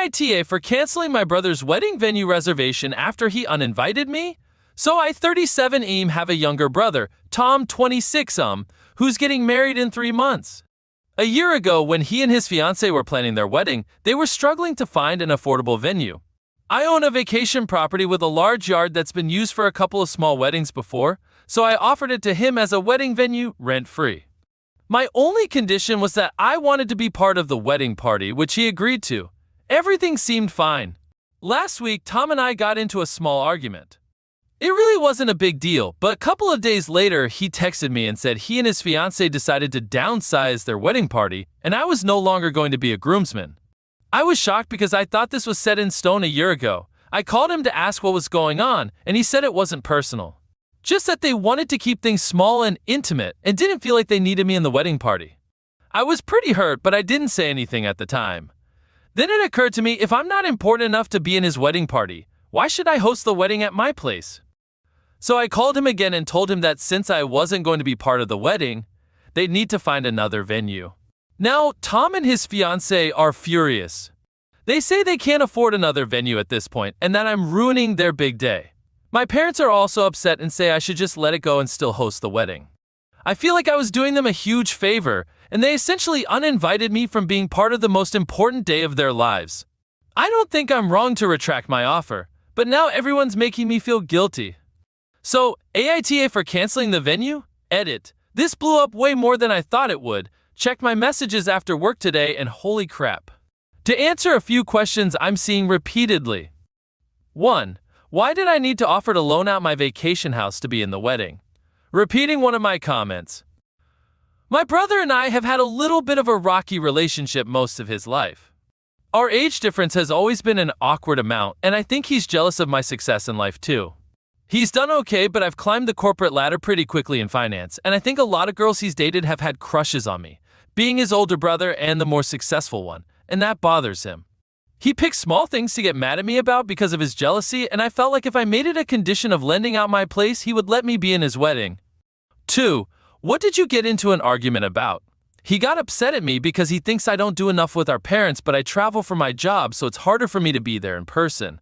AITA for canceling my brother's wedding venue reservation after he uninvited me? So I 37 have a younger brother, Tom 26 who's getting married in 3 months. A year ago, when he and his fiancée were planning their wedding, they were struggling to find an affordable venue. I own a vacation property with a large yard that's been used for a couple of small weddings before, so I offered it to him as a wedding venue, rent-free. My only condition was that I wanted to be part of the wedding party, which he agreed to. Everything seemed fine. Last week, Tom and I got into a small argument. It really wasn't a big deal, but a couple of days later, he texted me and said he and his fiancée decided to downsize their wedding party, and I was no longer going to be a groomsman. I was shocked because I thought this was set in stone a year ago. I called him to ask what was going on, and he said it wasn't personal. Just that they wanted to keep things small and intimate and didn't feel like they needed me in the wedding party. I was pretty hurt, but I didn't say anything at the time. Then it occurred to me, if I'm not important enough to be in his wedding party, why should I host the wedding at my place? So I called him again and told him that since I wasn't going to be part of the wedding, they'd need to find another venue. Now, Tom and his fiancée are furious. They say they can't afford another venue at this point and that I'm ruining their big day. My parents are also upset and say I should just let it go and still host the wedding. I feel like I was doing them a huge favor, and they essentially uninvited me from being part of the most important day of their lives. I don't think I'm wrong to retract my offer, but now everyone's making me feel guilty. So, AITA for canceling the venue? Edit. This blew up way more than I thought it would. Checked my messages after work today and holy crap. To answer a few questions I'm seeing repeatedly. 1. Why did I need to offer to loan out my vacation house to be in the wedding? Repeating one of my comments. My brother and I have had a little bit of a rocky relationship most of his life. Our age difference has always been an awkward amount, and I think he's jealous of my success in life too. He's done okay, but I've climbed the corporate ladder pretty quickly in finance, and I think a lot of girls he's dated have had crushes on me, being his older brother and the more successful one, and that bothers him. He picks small things to get mad at me about because of his jealousy, and I felt like if I made it a condition of lending out my place, he would let me be in his wedding. 2. What did you get into an argument about? He got upset at me because he thinks I don't do enough with our parents, but I travel for my job, so it's harder for me to be there in person.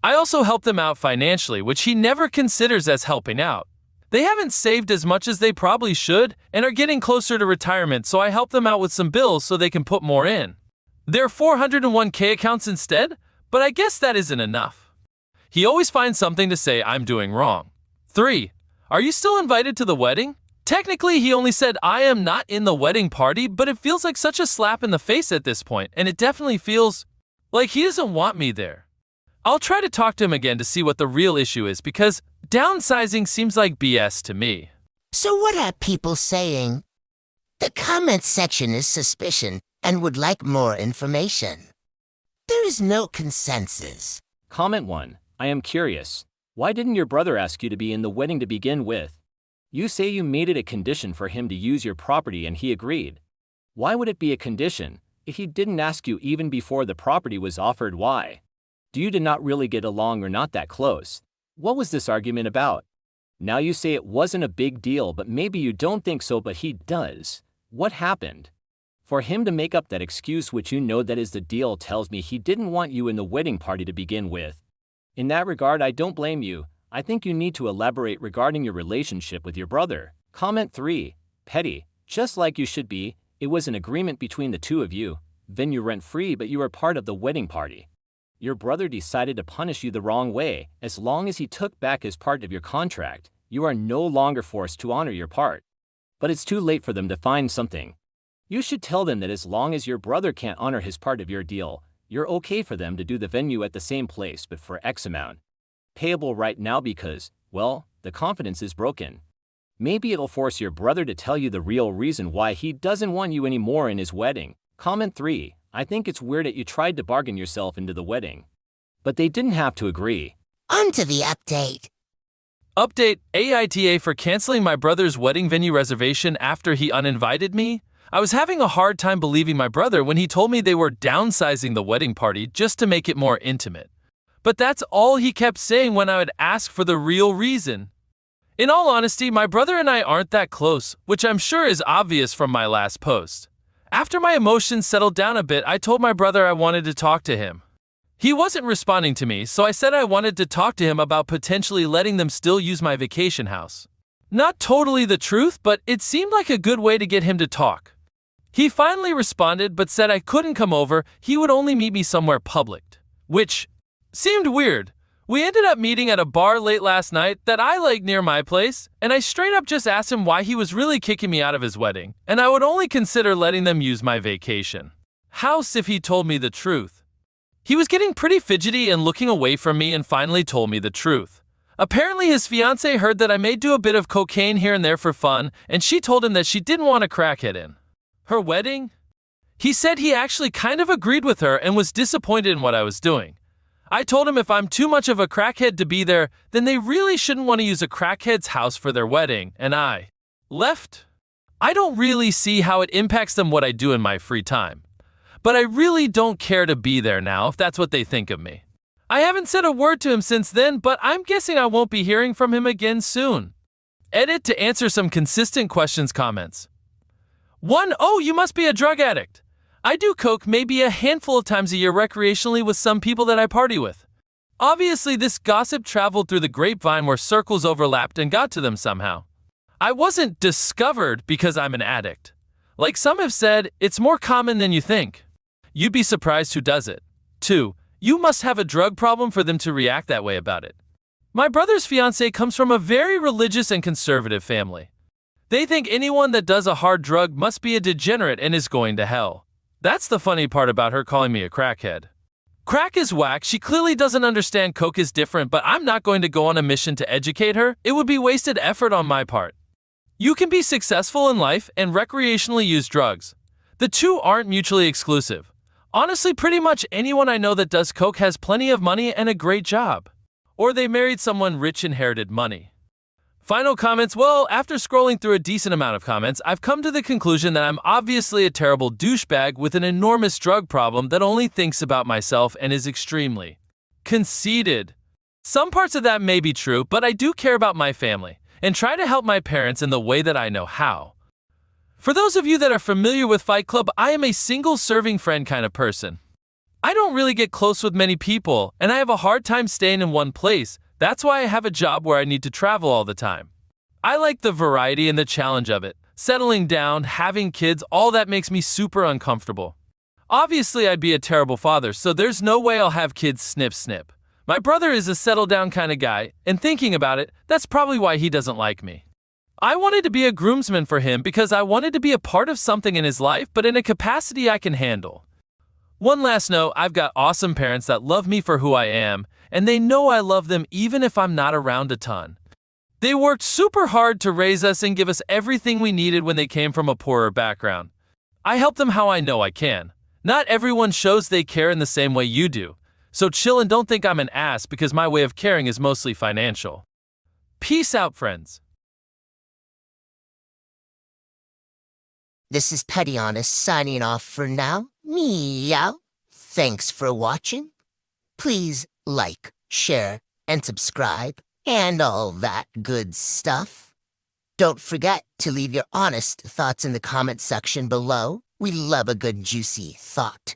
I also help them out financially, which he never considers as helping out. They haven't saved as much as they probably should and are getting closer to retirement, so I help them out with some bills so they can put more in. There are 401k accounts instead, but I guess that isn't enough. He always finds something to say I'm doing wrong. 3. Are you still invited to the wedding? Technically, he only said I am not in the wedding party, but it feels like such a slap in the face at this point, and it definitely feels like he doesn't want me there. I'll try to talk to him again to see what the real issue is, because downsizing seems like BS to me. So what are people saying? The comment section is suspicion and would like more information. There is no consensus. Comment 1. I am curious. Why didn't your brother ask you to be in the wedding to begin with? You say you made it a condition for him to use your property and he agreed. Why would it be a condition if he didn't ask you even before the property was offered? Why? Do you did not really get along or not that close? What was this argument about? Now you say it wasn't a big deal, but maybe you don't think so, but he does. What happened? For him to make up that excuse, which you know that is the deal, tells me he didn't want you in the wedding party to begin with. In that regard, I don't blame you. I think you need to elaborate regarding your relationship with your brother. Comment 3. Petty. Just like you should be. It was an agreement between the two of you. Venue rent-free, but you were part of the wedding party. Your brother decided to punish you the wrong way. As long as he took back his part of your contract, you are no longer forced to honor your part. But it's too late for them to find something. You should tell them that as long as your brother can't honor his part of your deal, you're okay for them to do the venue at the same place but for X amount. Payable right now because, well, the confidence is broken. Maybe it'll force your brother to tell you the real reason why he doesn't want you anymore in his wedding. Comment 3. I think it's weird that you tried to bargain yourself into the wedding. But they didn't have to agree. On to the update. Update: AITA for canceling my brother's wedding venue reservation after he uninvited me? I was having a hard time believing my brother when he told me they were downsizing the wedding party just to make it more intimate. But that's all he kept saying when I would ask for the real reason. In all honesty, my brother and I aren't that close, which I'm sure is obvious from my last post. After my emotions settled down a bit, I told my brother I wanted to talk to him. He wasn't responding to me, so I said I wanted to talk to him about potentially letting them still use my vacation house. Not totally the truth, but it seemed like a good way to get him to talk. He finally responded but said I couldn't come over, he would only meet me somewhere public. Which seemed weird. We ended up meeting at a bar late last night that I like near my place, and I straight up just asked him why he was really kicking me out of his wedding, and I would only consider letting them use my vacation house if he told me the truth. He was getting pretty fidgety and looking away from me and finally told me the truth. Apparently his fiancée heard that I may do a bit of cocaine here and there for fun, and she told him that she didn't want a crackhead in her wedding. He said he actually kind of agreed with her and was disappointed in what I was doing. I told him if I'm too much of a crackhead to be there, then they really shouldn't want to use a crackhead's house for their wedding, and I left. I don't really see how it impacts them what I do in my free time. But I really don't care to be there now if that's what they think of me. I haven't said a word to him since then, but I'm guessing I won't be hearing from him again soon. Edit to answer some consistent questions comments. 1. Oh, you must be a drug addict. I do coke maybe a handful of times a year recreationally with some people that I party with. Obviously, this gossip traveled through the grapevine where circles overlapped and got to them somehow. I wasn't discovered because I'm an addict. Like some have said, it's more common than you think. You'd be surprised who does it. 2. You must have a drug problem for them to react that way about it. My brother's fiancée comes from a very religious and conservative family. They think anyone that does a hard drug must be a degenerate and is going to hell. That's the funny part about her calling me a crackhead. Crack is whack, she clearly doesn't understand coke is different, but I'm not going to go on a mission to educate her. It would be wasted effort on my part. You can be successful in life and recreationally use drugs. The two aren't mutually exclusive. Honestly, pretty much anyone I know that does coke has plenty of money and a great job. Or they married someone rich and inherited money. Final comments. Well, after scrolling through a decent amount of comments, I've come to the conclusion that I'm obviously a terrible douchebag with an enormous drug problem that only thinks about myself and is extremely conceited. Some parts of that may be true, but I do care about my family and try to help my parents in the way that I know how. For those of you that are familiar with Fight Club, I am a single-serving friend kind of person. I don't really get close with many people, and I have a hard time staying in one place. That's why I have a job where I need to travel all the time. I like the variety and the challenge of it. Settling down, having kids, all that makes me super uncomfortable. Obviously, I'd be a terrible father, so there's no way I'll have kids snip snip. My brother is a settle-down kind of guy, and thinking about it, that's probably why he doesn't like me. I wanted to be a groomsman for him because I wanted to be a part of something in his life, but in a capacity I can handle. One last note, I've got awesome parents that love me for who I am, and they know I love them even if I'm not around a ton. They worked super hard to raise us and give us everything we needed when they came from a poorer background. I help them how I know I can. Not everyone shows they care in the same way you do, so chill and don't think I'm an ass because my way of caring is mostly financial. Peace out, friends. This is Petty Honest signing off for now. Meow. Thanks for watching. Please like, share, and subscribe, and all that good stuff. Don't forget to leave your honest thoughts in the comment section below. We love a good juicy thought.